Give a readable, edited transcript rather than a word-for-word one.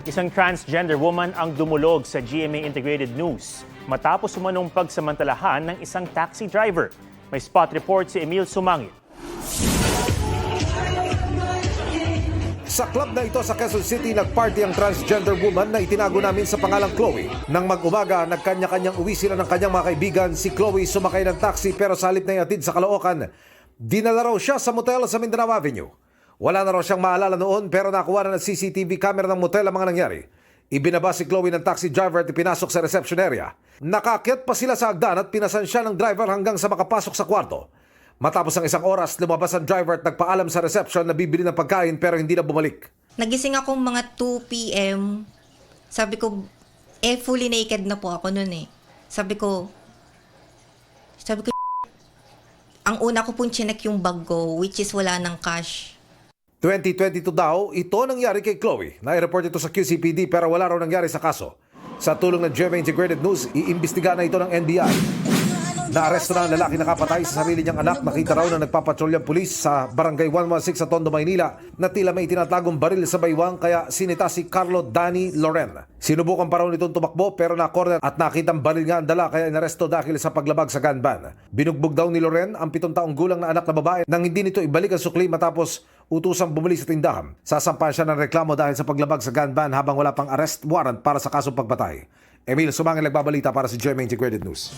Isang transgender woman ang dumulog sa GMA Integrated News matapos umanong pagsamantalahan ng isang taxi driver. May spot report si Emil Sumangit. Sa club na ito sa Quezon City, nagparty ang transgender woman na itinago namin sa pangalang Chloe. Nang mag-umaga, nagkanya-kanyang uwi sila ng kanyang mga kaibigan. Si Chloe sumakay ng taxi pero sa halip na ihatid sa Caloocan, dinala raw siya sa motel sa Mindanao Avenue. Wala na raw siyang maalala noon pero nakuha na ng CCTV camera ng motel ang mga nangyari. Ibinaba si Chloe ng taxi driver at pinasok sa reception area. Nakakyat pa sila sa hagdan at pinasan siya ng driver hanggang sa makapasok sa kwarto. Matapos ang isang oras, lumabas ang driver at nagpaalam sa reception na bibili ng pagkain pero hindi na bumalik. Nagising akong mga 2 p.m. Sabi ko, fully naked na po ako noon eh. Sabi ko, ang una ko pong chinek yung bag ko, which is wala ng cash. 2022 daw, ito nangyari kay Chloe. Nai-report ito sa QCPD pero wala raw nangyari sa kaso. Sa tulong ng GMA Integrated News, iimbestiga na ito ng NBI. Naaresto na ang lalaki nakapatay sa sarili niyang anak. Nakita raw na nagpapatrolyang pulis sa Barangay 116 sa Tondo, Maynila na tila may tinatagong baril sa baywang kaya sinita si Carlo Danny Loren. Sinubukan pa raw nitong tumakbo pero na-corner at nakitang baril nga ang dala kaya inaresto dahil sa paglabag sa gun ban. Binugbog daw ni Loren ang 7 taong gulang na anak na babae nang hindi nito ibalik ang sukli matapos utusang bumili sa tindahan. Sasampahan siya ng reklamo dahil sa paglabag sa gun ban habang wala pang arrest warrant para sa kasong pagpatay. Emil Sumangit, nagbabalita para sa GMA Integrated News.